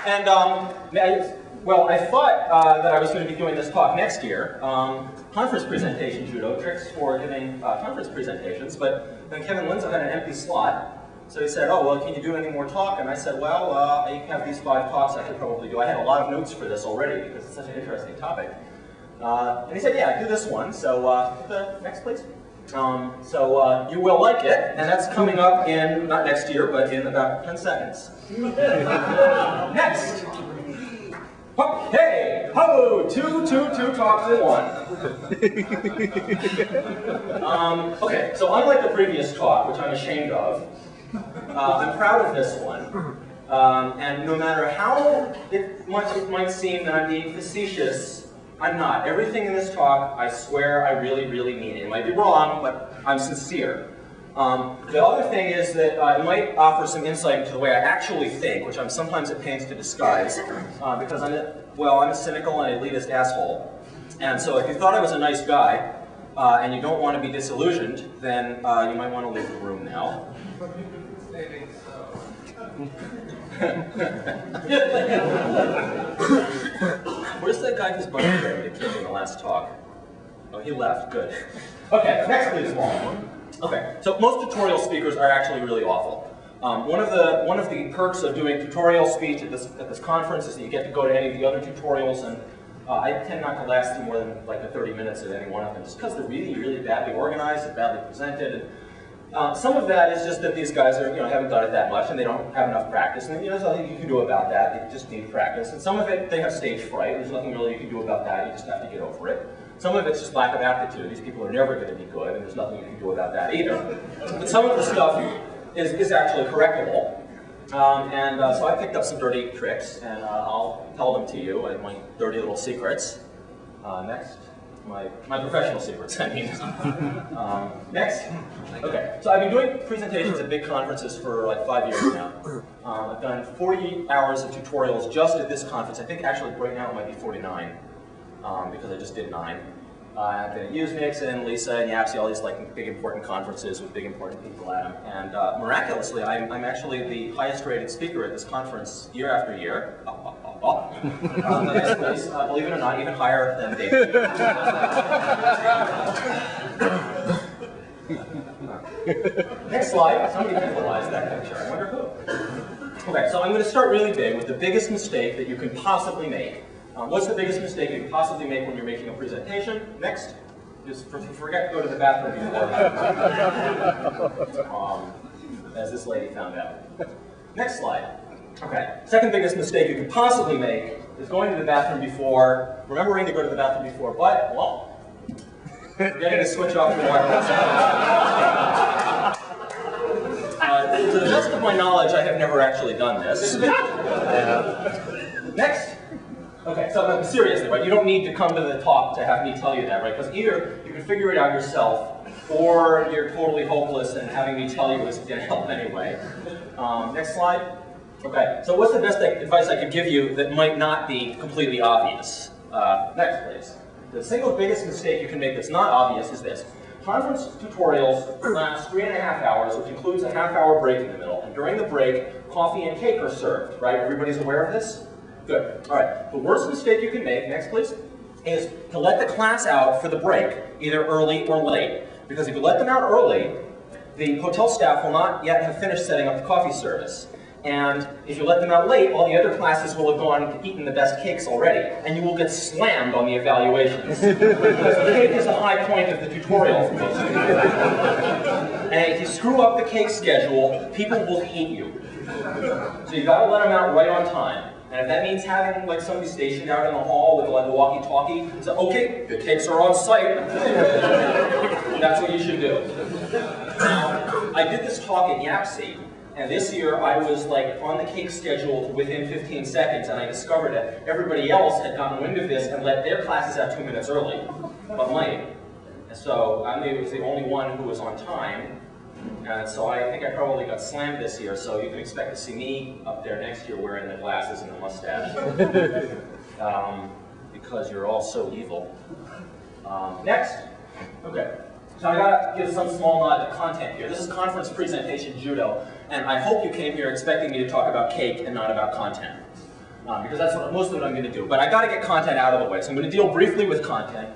And, well, I thought that I was going to be doing this talk next year, conference presentation Judo, tricks for giving conference presentations, but then Kevin Lindsay had an empty slot, so he said, oh, well, can you do any more talk? And I said, well, I have these 5 talks I could probably do. I had a lot of notes for this already because it's such an interesting topic. And he said, yeah, do this one. So, the next, please. You will like it, and that's coming up in, not next year, but in about 10 seconds. Next! Okay! Ho! Two talks in one. Okay, so unlike the previous talk, which I'm ashamed of, I'm proud of this one. And no matter how much it might seem that I'm being facetious, I'm not. Everything in this talk, I swear I really, really mean it. It might be wrong, but I'm sincere. The other thing is that it might offer some insight into the way I actually think, which I'm sometimes at pains to disguise, because I'm a cynical and elitist asshole. And so if you thought I was a nice guy, and you don't want to be disillusioned, then you might want to leave the room now. Where's that guy who's bunny trained the kid in the last talk? Oh, he left. Good. Okay, next please, Paul. Okay, so most tutorial speakers are actually really awful. One of the perks of doing tutorial speech at this conference is that you get to go to any of the other tutorials, and I tend not to last through more than like 30 minutes at any one of them, just because they're really, really badly organized and badly presented. And, some of that is just that these guys are, haven't done it that much and they don't have enough practice, and there's nothing you can do about that. They just need practice. And some of it, they have stage fright. There's nothing really you can do about that. You just have to get over it. Some of it's just lack of aptitude. These people are never going to be good, and there's nothing you can do about that either. But some of the stuff is actually correctable. So I picked up some dirty tricks, and I'll tell them to you, my dirty little secrets. Next. My professional secrets, I mean. Next. Okay, so I've been doing presentations at big conferences for like 5 years now. I've done 40 hours of tutorials just at this conference. I think actually right now it might be 49, because I just did 9. I've been at Usenix and Lisa and YAPC, all these like big important conferences with big important people at them. And miraculously, I'm actually the highest rated speaker at this conference year after year. Next place, believe it or not, even higher than David. Next slide. Somebody visualized that picture. I wonder who. Okay, so I'm going to start really big with the biggest mistake that you can possibly make. What's the biggest mistake you can possibly make when you're making a presentation? Next. Just forget to go to the bathroom before. As this lady found out. Next slide. Okay, second biggest mistake you could possibly make is going to the bathroom before, remembering to go to the bathroom before, but, well, forgetting to switch off the wireless. To the best of my knowledge, I have never actually done this. Next. Okay, so seriously, right, you don't need to come to the talk to have me tell you that, right, because either you can figure it out yourself, or you're totally hopeless and having me tell you isn't going to help anyway. Next slide. Okay, so what's the best advice I could give you that might not be completely obvious? Next, please. The single biggest mistake you can make that's not obvious is this. Conference tutorials last 3.5 hours, which includes a half-hour break in the middle. And during the break, coffee and cake are served, right? Everybody's aware of this? Good. All right. The worst mistake you can make, next please, is to let the class out for the break, either early or late. Because if you let them out early, the hotel staff will not yet have finished setting up the coffee service. And if you let them out late, all the other classes will have gone and eaten the best cakes already, and you will get slammed on the evaluations. Because the cake is the high point of the tutorial for most people. And if you screw up the cake schedule, people will hate you. So you've got to let them out right on time. And if that means having like somebody stationed out in the hall with like a walkie-talkie, so okay, the cakes are on site. That's what you should do. Now, I did this talk at YAPC. And this year, I was like on the cake schedule within 15 seconds, and I discovered that everybody else had gotten wind of this and let their classes out 2 minutes early, but late. And so I was the only one who was on time, and so I think I probably got slammed this year, so you can expect to see me up there next year wearing the glasses and the mustache, because you're all so evil. Next. Okay. So I gotta give some small nod to content here. This is conference presentation Judo, and I hope you came here expecting me to talk about cake and not about content. because that's what, most of what I'm going to do. But I got to get content out of the way, so I'm going to deal briefly with content,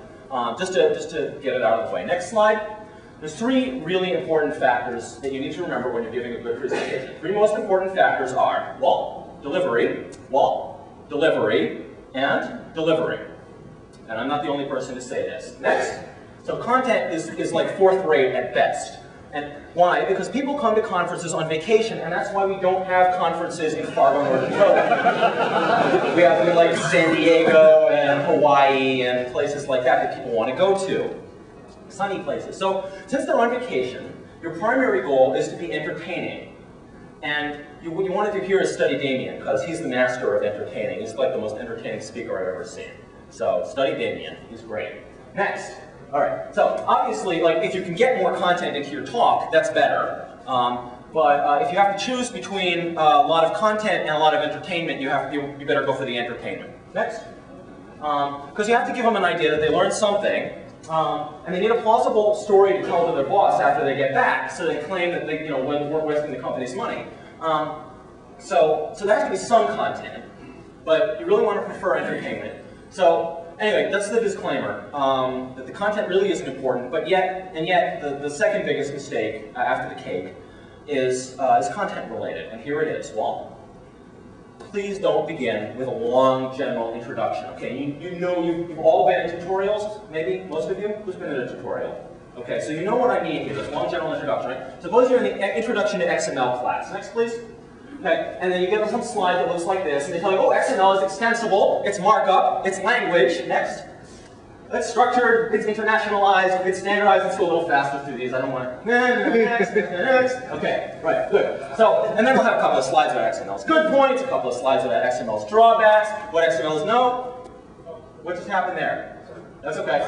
just to get it out of the way. Next slide. There's three really important factors that you need to remember when you're giving a good presentation. Three most important factors are, well, delivery, and delivery. And I'm not the only person to say this. Next. So content is like fourth rate at best. And why? Because people come to conferences on vacation, and that's why we don't have conferences in Fargo, North Dakota. We have them in like San Diego and Hawaii and places like that people want to go to. Sunny places. So since they're on vacation, your primary goal is to be entertaining. And what you want to do here is study Damien, because he's the master of entertaining. He's like the most entertaining speaker I've ever seen. So study Damien. He's great. Next. All right. So obviously, like if you can get more content into your talk, that's better. But if you have to choose between a lot of content and a lot of entertainment, you better go for the entertainment. Next. Because you have to give them an idea that they learned something. And they need a plausible story to tell to their boss after they get back, so they claim that they, weren't wasting the company's money. So there has to be some content, but you really want to prefer entertainment. So anyway, that's the disclaimer, that the content really isn't important, but yet the second biggest mistake after the cake is content related, and here it is. Well, please don't begin with a long general introduction. Okay, you've all been in tutorials, maybe most of you. Who's been in a tutorial? Okay, so you know what I mean here. This long general introduction. Right? Suppose you're in the Introduction to XML class. Next, please. Okay, and then you get some slide that looks like this, and they tell you, oh, XML is extensible, it's markup, it's language. Next. It's structured, it's internationalized, it's standardized. Let's go a little faster through these. I don't want to. Next. Okay, right, good. So, and then we'll have a couple of slides about XML's good points, a couple of slides about XML's drawbacks, what XML is what just happened there? That's okay.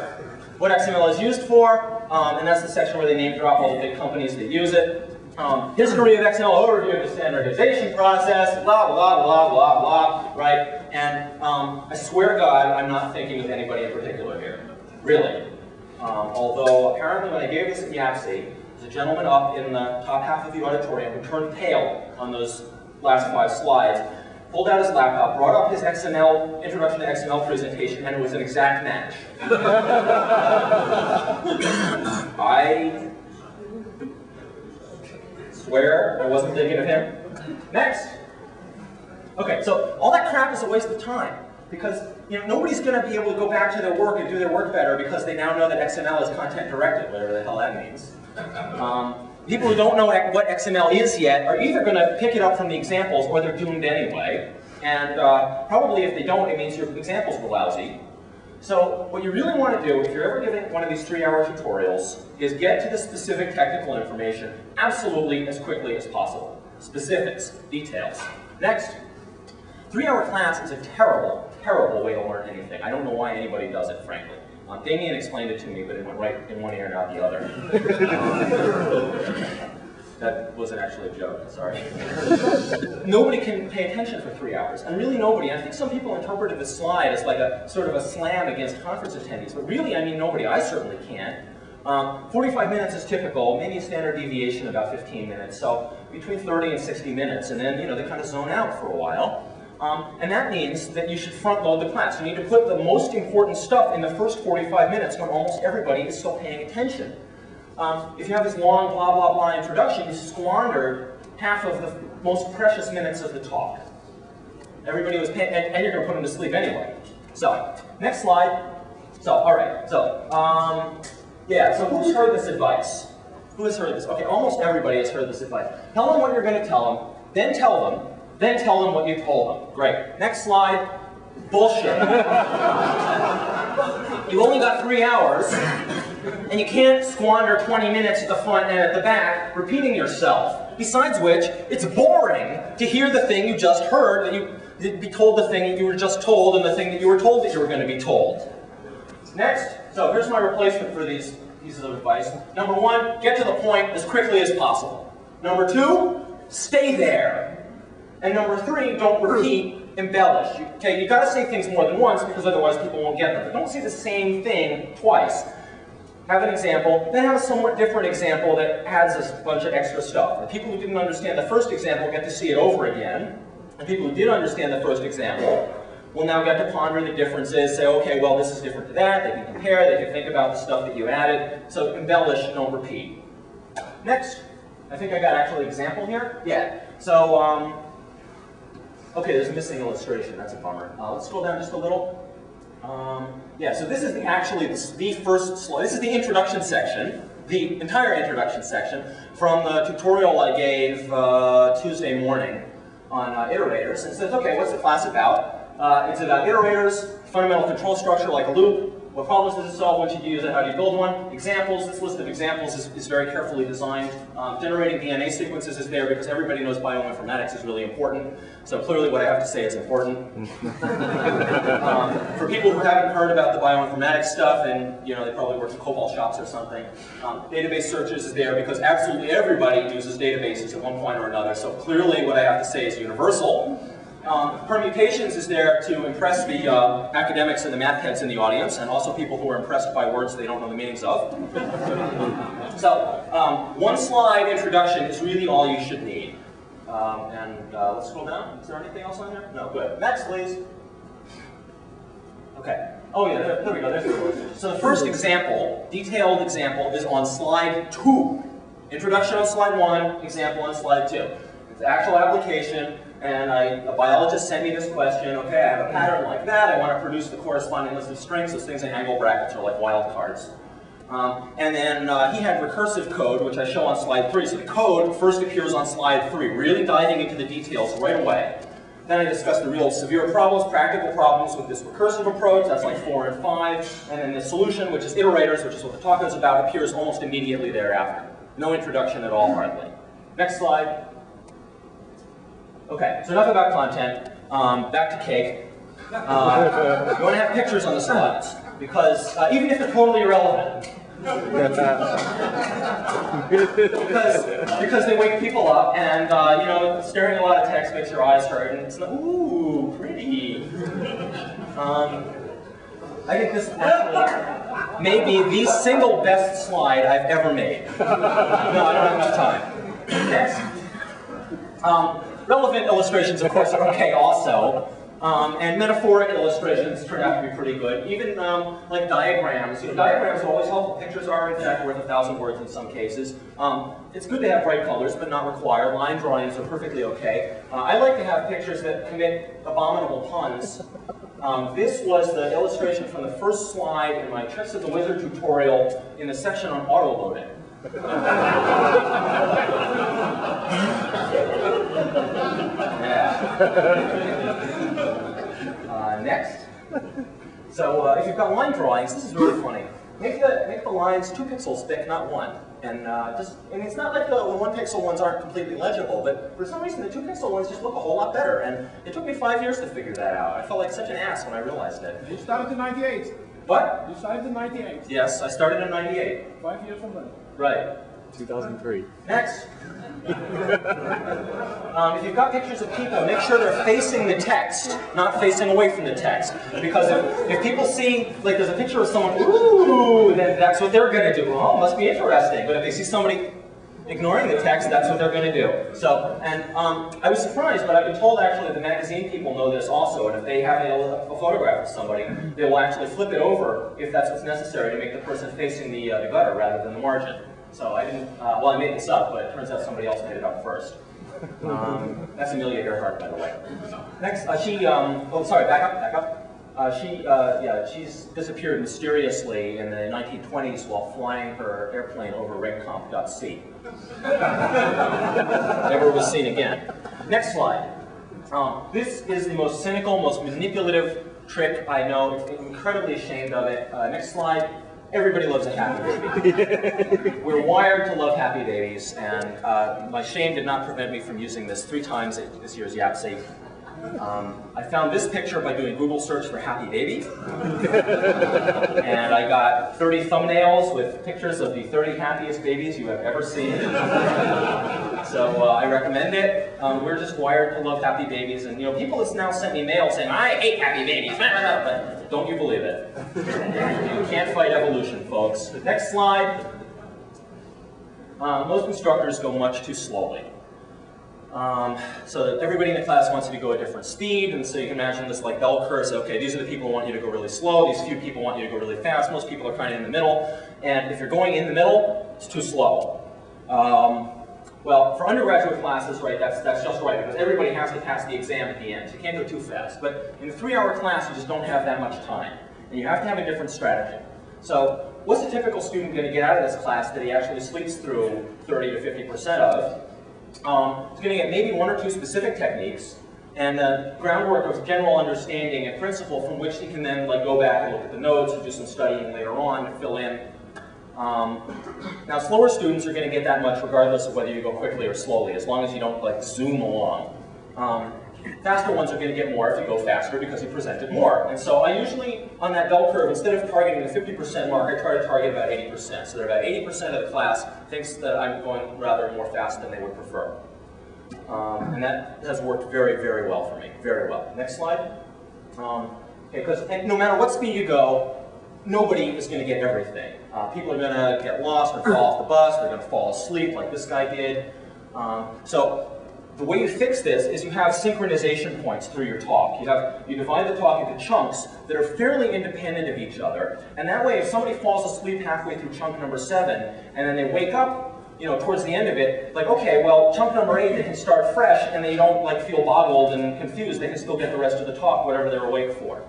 What XML is used for, and that's the section where they name drop all the big companies that use it. History of XML, overview of the standardization process, blah, blah, blah, blah, blah, right? And I swear to God, I'm not thinking of anybody in particular here. Really. Although, apparently when I gave this at YAPC, there's a gentleman up in the top half of the auditorium who turned pale on those last 5 slides, pulled out his laptop, brought up his XML, Introduction to XML presentation, and it was an exact match. I swear I wasn't thinking of him. Next. Okay, so all that crap is a waste of time, because nobody's going to be able to go back to their work and do their work better because they now know that XML is content directed, whatever the hell that means. People who don't know what XML is yet are either going to pick it up from the examples or they're doomed anyway. And probably if they don't, it means your examples were lousy. So what you really want to do, if you're ever giving one of these 3-hour tutorials, is get to the specific technical information absolutely as quickly as possible. Specifics, details. Next. 3-hour class is a terrible, terrible way to learn anything. I don't know why anybody does it, frankly. Damien explained it to me, but it went right in one ear and out the other. That wasn't actually a joke, sorry. Nobody can pay attention for 3 hours, and really nobody. I think some people interpreted this slide as like a sort of a slam against conference attendees, but really, I mean nobody. I certainly can't. 45 minutes is typical, maybe a standard deviation about 15 minutes, so between 30 and 60 minutes, and then they kind of zone out for a while. And that means that you should front load the class. You need to put the most important stuff in the first 45 minutes when almost everybody is still paying attention. If you have this long blah blah blah introduction, you squandered half of the most precious minutes of the talk. Everybody was paying, and you're going to put them to sleep anyway. So, next slide. So, all right. So, yeah. So, who's heard this advice? Who has heard this? Okay, almost everybody has heard this advice. Tell them what you're going to tell them, then tell them what you told them. Great. Next slide. Bullshit. You've only got 3 hours, and you can't squander 20 minutes at the front and at the back repeating yourself. Besides which, it's boring to hear the thing you just heard, that you be told the thing that you were just told and the thing that you were told that you were going to be told. Next. So here's my replacement for these pieces of advice. Number 1, get to the point as quickly as possible. Number 2, stay there. And number 3, don't repeat, embellish. Okay, you've got to say things more than once because otherwise people won't get them. But don't say the same thing twice. Have an example, then have a somewhat different example that adds a bunch of extra stuff. The people who didn't understand the first example get to see it over again. And people who did understand the first example will now get to ponder the differences, say, okay, well, this is different to that. They can compare, they can think about the stuff that you added. So embellish, don't repeat. Next, I think I got actually an example here. Yeah. So, okay, there's a missing illustration. That's a bummer. Let's scroll down just a little. Yeah, so this is actually the first slide. This is the introduction section, the entire introduction section from the tutorial I gave Tuesday morning on iterators. And it says, okay, what's the class about? It's about iterators, fundamental control structure like a loop. What problems does it solve? Once you use it, how do you build one? Examples. This list of examples is very carefully designed. Generating DNA sequences is there because everybody knows bioinformatics is really important. So clearly what I have to say is important. For people who haven't heard about the bioinformatics stuff, and they probably work in COBOL shops or something, database searches is there because absolutely everybody uses databases at one point or another. So clearly what I have to say is universal. Permutations is there to impress the academics and the math heads in the audience, and also people who are impressed by words they don't know the meanings of. So, one slide introduction is really all you should need. Let's scroll down. Is there anything else on there? No, good. Next, please. Okay. Oh yeah, there we go. There's the word. So the first example, detailed example, is on slide 2. Introduction on slide 1, example on slide 2. It's the actual application. And a biologist sent me this question, okay, I have a pattern like that, I want to produce the corresponding list of strings. Those things in angle brackets are like wildcards. And then he had recursive code, which I show on slide 3. So the code first appears on slide 3, really diving into the details right away. Then I discussed the real severe problems, practical problems with this recursive approach, that's like 4 and 5. And then the solution, which is iterators, which is what the talk is about, appears almost immediately thereafter. No introduction at all, hardly. Next slide. Okay, so enough about content. Back to cake. You want to have pictures on the slides, because even if they're totally irrelevant, because they wake people up, and staring at a lot of text makes your eyes hurt, and it's like, ooh, pretty. I think this actually may be the single best slide I've ever made. No, I don't have enough time. Next. Relevant illustrations, of course, are okay also. And metaphoric illustrations turn out to be pretty good. Even like diagrams. Diagrams are always helpful. Pictures are, in fact, worth 1,000 words in some cases. It's good to have bright colors, but not required. Line drawings are perfectly okay. I like to have pictures that commit abominable puns. This was the illustration from the first slide in my Tricks of the Wizard tutorial in the section on auto-loading. Next. So if you've got line drawings, this is really funny. Make the lines 2 pixels thick, not 1. And it's not like the 1 pixel ones aren't completely legible, but for some reason the 2 pixel ones just look a whole lot better. And it took me 5 years to figure that out. I felt like such an ass when I realized it. You started in 98. What? You started in 98. Yes, I started in 98. 5 years from then. Right. 2003. Next. If you've got pictures of people, make sure they're facing the text, not facing away from the text. Because if people see, like there's a picture of someone, ooh, then that's what they're going to do. Oh, must be interesting. But if they see somebody ignoring the text, that's what they're going to do. So, and I was surprised, but I've been told actually that the magazine people know this also, and if they have a photograph of somebody, they will actually flip it over if that's what's necessary to make the person facing the gutter rather than the margin. So I didn't, well, I made this up, but it turns out somebody else made it up first. That's Amelia Earhart, by the way. Next, oh, sorry, back up. She's disappeared mysteriously in the 1920s while flying her airplane over regcomp.c. Never was seen again. Next slide. This is the most cynical, most manipulative trick I know. I'm incredibly ashamed of it. Next slide. Everybody loves a happy baby. We're wired to love happy babies, and my shame did not prevent me from using this 3 times at this year's YAPC. I found this picture by doing Google search for happy baby. And I got 30 thumbnails with pictures of the 30 happiest babies you have ever seen. So I recommend it. We're just wired to love happy babies. And people have now sent me mail saying, I hate happy babies. But don't you believe it. You can't fight evolution, folks. Next slide. Most instructors go much too slowly. So that everybody in the class wants you to go a different speed, and so you can imagine this like bell curve. So, okay, these are the people who want you to go really slow, these few people want you to go really fast, most people are kind of in the middle, and if you're going in the middle, it's too slow. Well, for undergraduate classes, right, that's just right, because everybody has to pass the exam at the end, so you can't go too fast. But in a 3-hour class, you just don't have that much time, and you have to have a different strategy. So, what's a typical student going to get out of this class that he actually sleeps through 30 to 50% of? He's going to get maybe 1 or 2 specific techniques, and the groundwork of general understanding and principle from which he can then like go back and look at the notes or do some studying later on to fill in. Now, slower students are going to get that much regardless of whether you go quickly or slowly, as long as you don't like zoom along. Faster ones are going to get more if you go faster because you presented more. And so I usually, on that bell curve, instead of targeting the 50% mark, I try to target about 80%. So that about 80% of the class thinks that I'm going rather more fast than they would prefer. And that has worked very, very well for me. Very well. Next slide. Because no matter what speed you go, nobody is going to get everything. People are going to get lost or fall off the bus, they're going to fall asleep like this guy did. So the way you fix this is you have synchronization points through your talk. You divide the talk into chunks that are fairly independent of each other, and that way if somebody falls asleep halfway through chunk number 7, and then they wake up, you know, towards the end of it, like, okay, well, chunk number 8, they can start fresh, and they don't like feel boggled and confused. They can still get the rest of the talk, whatever they're awake for.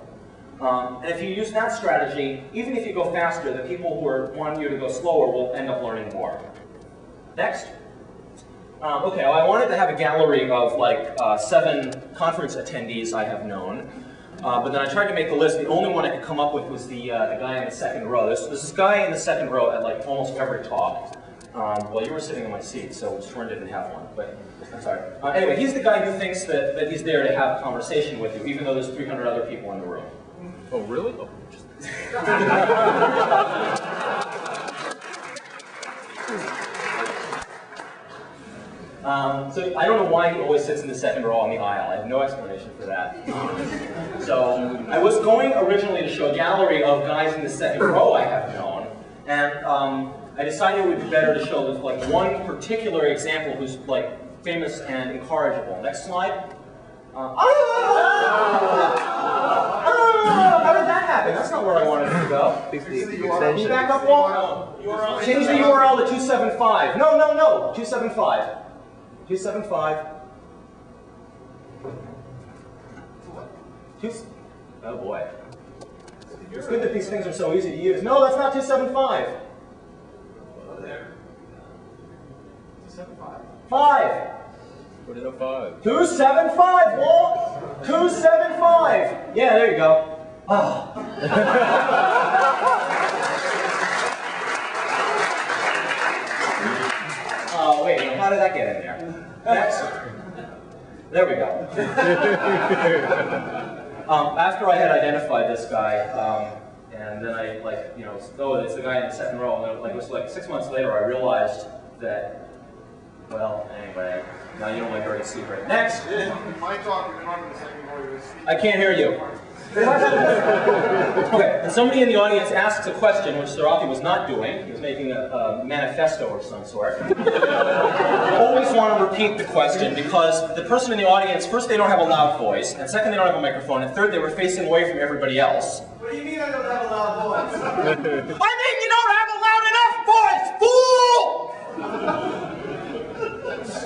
And if you use that strategy, even if you go faster, the people who want you to go slower will end up learning more. Next. Okay, well, I wanted to have a gallery of like 7 conference attendees I have known, but then I tried to make the list. The only one I could come up with was the guy in the second row. There's this guy in the second row at like almost every talk. Well, you were sitting in my seat, so Sworn didn't have one, but I'm sorry. Anyway, he's the guy who thinks that he's there to have a conversation with you, even though there's 300 other people in the room. Oh, really? Oh. So I don't know why he always sits in the second row on the aisle. I have no explanation for that. So I was going originally to show a gallery of guys in the second row I have known, and I decided it would be better to show like one particular example who's like famous and incorrigible. Next slide. How did that happen? That's not where I wanted it to go. Can you back up one? Change the URL to 275. No, 275. 275. Oh boy. It's good that these things are so easy to use. No, that's not 275. 275. 5. Put it up 5. 275, Walt! 275! Yeah, there you go. Ah. Oh, wait, how did that get in there? Next. There we go. After I had identified this guy, and then I, like, you know, oh, it's the guy in the second row, and then, like, it was like 6 months later I realized that, well, anyway, now you know my dirty secret. Next! My talk is not in the second row. I can't hear you. Okay, and somebody in the audience asks a question, which Sarathi was not doing. He was making a manifesto of some sort. I always want to repeat the question because the person in the audience, first, they don't have a loud voice, and second, they don't have a microphone, and third, they were facing away from everybody else. What do you mean I don't have a loud voice? I mean you don't have a loud enough voice, fool!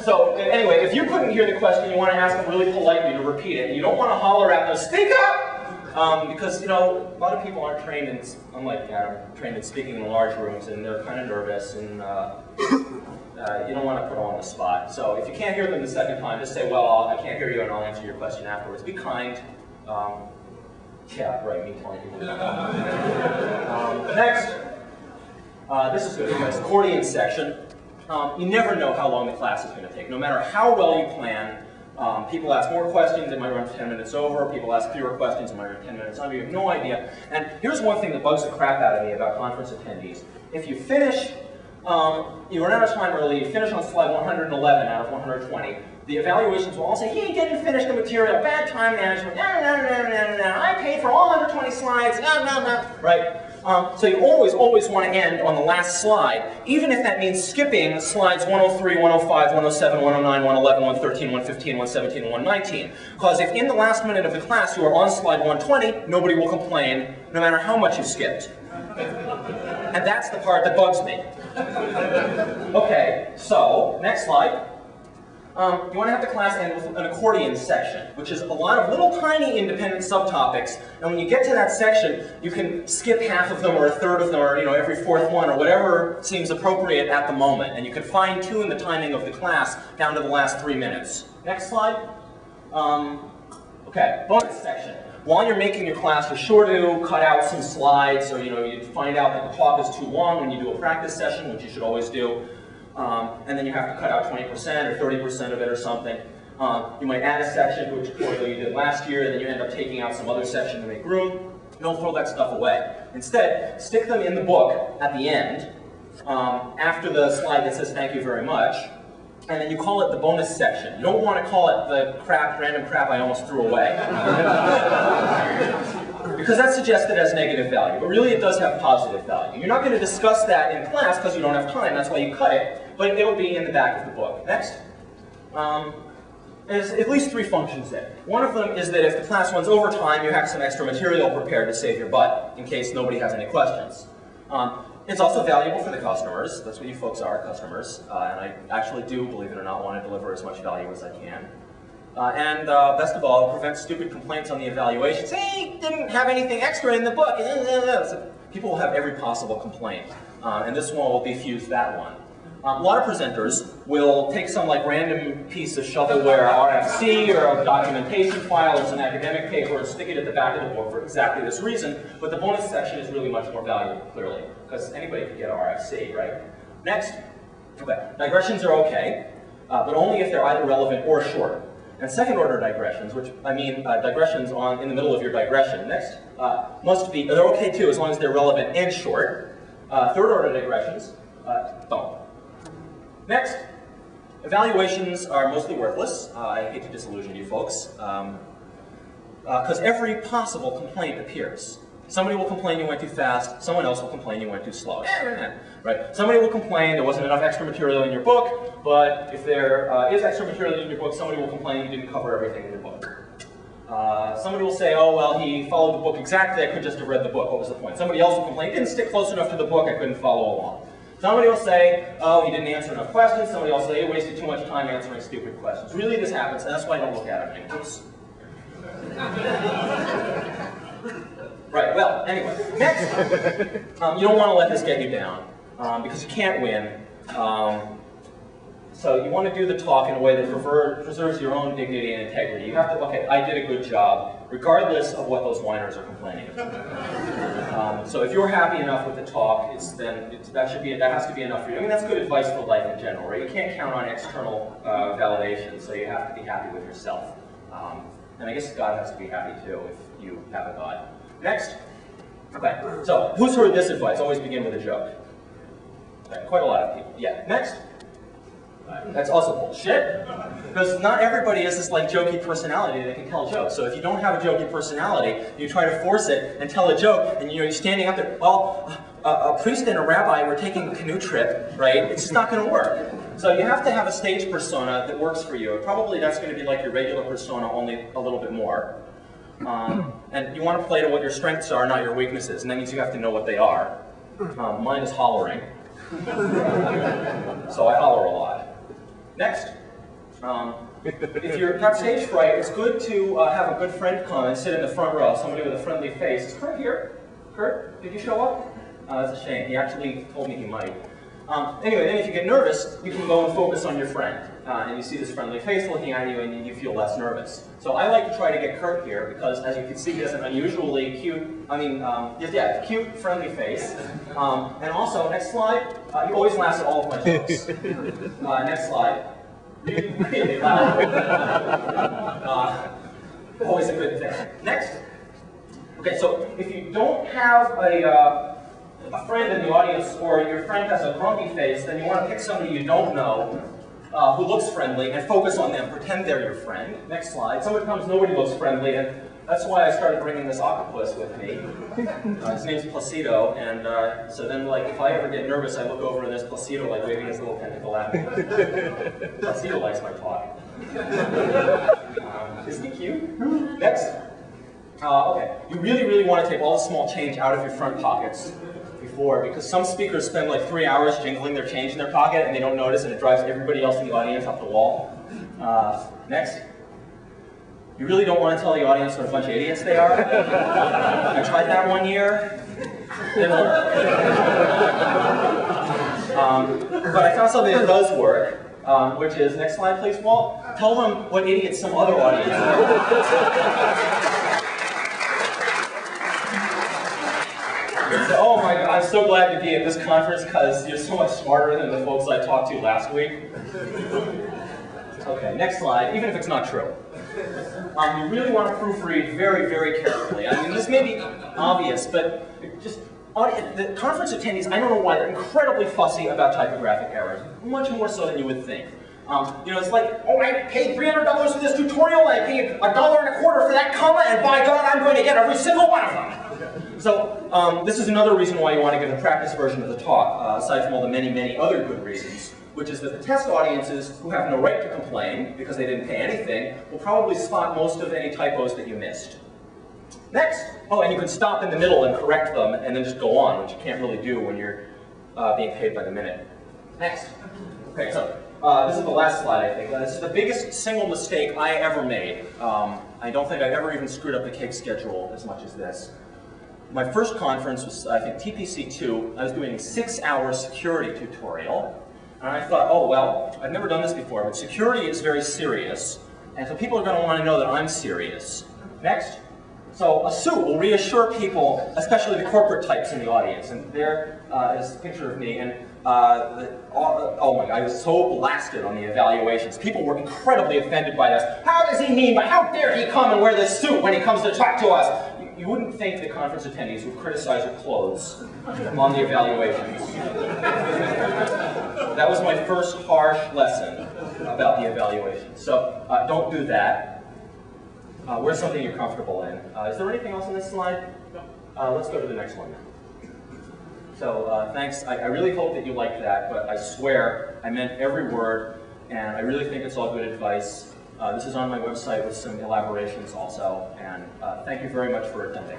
So, anyway, if you couldn't hear the question, you want to ask them really politely to repeat it. You don't want to holler at them, speak up! Because, you know, a lot of people aren't trained in, unlike Adam, trained in speaking in large rooms, and they're kind of nervous, and you don't want to put them on the spot. So if you can't hear them the second time, just say, well, I can't hear you, and I'll answer your question afterwards. Be kind. Yeah, right, me telling people. Next. This is good, it's accordion section. You never know how long the class is going to take. No matter how well you plan, people ask more questions, it might run 10 minutes over. People ask fewer questions, it might run 10 minutes under. You have no idea. And here's one thing that bugs the crap out of me about conference attendees. If you finish, you run out of time early, you finish on slide 111 out of 120, The evaluations will all say, he didn't finish the material, bad time management, I paid for all 120 slides, right? So you always want to end on the last slide, even if that means skipping slides 103, 105, 107, 109, 111, 113, 115, 117, and 119. Because if in the last minute of the class you are on slide 120, nobody will complain, no matter how much you skipped. And that's the part that bugs me. Okay, so, next slide. You want to have the class end with an accordion section, which is a lot of little tiny independent subtopics, and when you get to that section, you can skip half of them or a third of them or every fourth one or whatever seems appropriate at the moment, and you can fine-tune the timing of the class down to the last 3 minutes. Next slide. Okay, bonus section. While you're making your class, you're sure to cut out some slides, or you find out that the talk is too long when you do a practice session, which you should always do. And then you have to cut out 20% or 30% of it or something. You might add a section to a tutorial you did last year, and then you end up taking out some other section to make room. Don't throw that stuff away. Instead, stick them in the book at the end, after the slide that says thank you very much, and then you call it the bonus section. You don't want to call it the random crap I almost threw away. Because that's suggested as negative value, but really it does have positive value. You're not going to discuss that in class because you don't have time, that's why you cut it, but it'll be in the back of the book. Next. There's at least 3 functions there. One of them is that if the class runs over time, you have some extra material prepared to save your butt, in case nobody has any questions. It's also valuable for the customers. That's what you folks are, customers. And I actually do, believe it or not, want to deliver as much value as I can. And best of all, it prevents stupid complaints on the evaluations. Hey, didn't have anything extra in the book. So people will have every possible complaint. And this one will defuse that one. A lot of presenters will take some random piece of shovelware RFC or a documentation file or some academic paper and stick it at the back of the book for exactly this reason, but the bonus section is really much more valuable, clearly, because anybody can get RFC, right? Next. Okay. Digressions are okay, but only if they're either relevant or short. And second order digressions, which I mean digressions in the middle of your digression, next, they're okay too as long as they're relevant and short. Third order digressions, don't. Next, evaluations are mostly worthless. I hate to disillusion you folks, because every possible complaint appears. Somebody will complain you went too fast, someone else will complain you went too slow. Right? Somebody will complain there wasn't enough extra material in your book, but if there is extra material in your book, somebody will complain you didn't cover everything in your book. Somebody will say, oh, well, he followed the book exactly, I could just have read the book, what was the point? Somebody else will complain, didn't stick close enough to the book, I couldn't follow along. Somebody will say, oh, he didn't answer enough questions. Somebody else will say, he wasted too much time answering stupid questions. Really, this happens, and that's why I don't look at it anymore. Right, well, anyway, next, you don't want to let this get you down, because you can't win. So you want to do the talk in a way that preserves your own dignity and integrity. You have to, okay, I did a good job, regardless of what those whiners are complaining about. So if you're happy enough with the talk, that has to be enough for you. I mean, that's good advice for life in general, right? You can't count on external validation, so you have to be happy with yourself. And I guess God has to be happy too, if you have a God. Next. Okay, so who's heard this advice? Always begin with a joke. Okay, quite a lot of people. Yeah, next. That's also bullshit, because not everybody has this jokey personality that can tell jokes. So if you don't have a jokey personality, you try to force it and tell a joke, and you're standing up there, well, a priest and a rabbi were taking a canoe trip, right? It's just not going to work. So you have to have a stage persona that works for you. Probably that's going to be like your regular persona, only a little bit more. And you want to play to what your strengths are, not your weaknesses, and that means you have to know what they are. Mine is hollering. So I holler a lot. Next, if you've got stage fright, it's good to have a good friend come and sit in the front row, somebody with a friendly face. Is Kurt here? Kurt, did you show up? That's a shame. He actually told me he might. Anyway, then if you get nervous, you can go and focus on your friend. And you see this friendly face looking at you, and you feel less nervous. So I like to try to get Kurt here, because as you can see, he has an unusually cute, cute, friendly face. And also, next slide, he always laughs at all of my jokes. Next slide. Really, really loud. Always a good thing. Next. Okay, so if you don't have a friend in the audience, or your friend has a grumpy face, then you want to pick somebody you don't know who looks friendly and focus on them. Pretend they're your friend. Next slide. Sometimes nobody looks friendly, and that's why I started bringing this octopus with me. His name's Placido, and so then, like, if I ever get nervous, I look over and there's Placido, like, waving his little tentacle at me. Placido likes my talk. Isn't he cute? Next. Okay. You really, really want to take all the small change out of your front pockets before, because some speakers spend like 3 hours jingling their change in their pocket and they don't notice, and it drives everybody else in the audience up the wall. Next. You really don't want to tell the audience what a bunch of idiots they are. I tried that 1 year. Didn't work. But I found something that does work, which is, next slide please, Walt. Tell them what idiots some other audience are. So, oh my God, I'm so glad to be at this conference because you're so much smarter than the folks I talked to last week. Okay, next slide, even if it's not true. You really want to proofread very, very carefully. I mean, this may be obvious, but just the conference attendees, I don't know why, they're incredibly fussy about typographic errors, much more so than you would think. You know, it's like, oh, I paid $300 for this tutorial, I paid $1.25 for that comma, and by God, I'm going to get every single one of them. So, this is another reason why you want to get a practice version of the talk, aside from all the many, many other good reasons, which is that the test audiences, who have no right to complain, because they didn't pay anything, will probably spot most of any typos that you missed. Next. Oh, and you can stop in the middle and correct them, and then just go on, which you can't really do when you're being paid by the minute. Next. Okay, so this is the last slide, I think. This is the biggest single mistake I ever made. I don't think I've ever even screwed up the cake schedule as much as this. My first conference was, I think, TPC2. I was doing a 6-hour security tutorial. And I thought, oh, well, I've never done this before, but security is very serious. And so people are going to want to know that I'm serious. Next. So a suit will reassure people, especially the corporate types in the audience. And there is a picture of me. And oh my God, I was so blasted on the evaluations. People were incredibly offended by this. How does he mean by, how dare he come and wear this suit when he comes to talk to us? You wouldn't think the conference attendees would criticize your clothes on the evaluations. That was my first harsh lesson about the evaluation. So don't do that. Wear something you're comfortable in. Is there anything else on this slide? No. Let's go to the next one now. So thanks. I really hope that you liked that, but I swear I meant every word, and I really think it's all good advice. This is on my website with some elaborations also, and thank you very much for attending.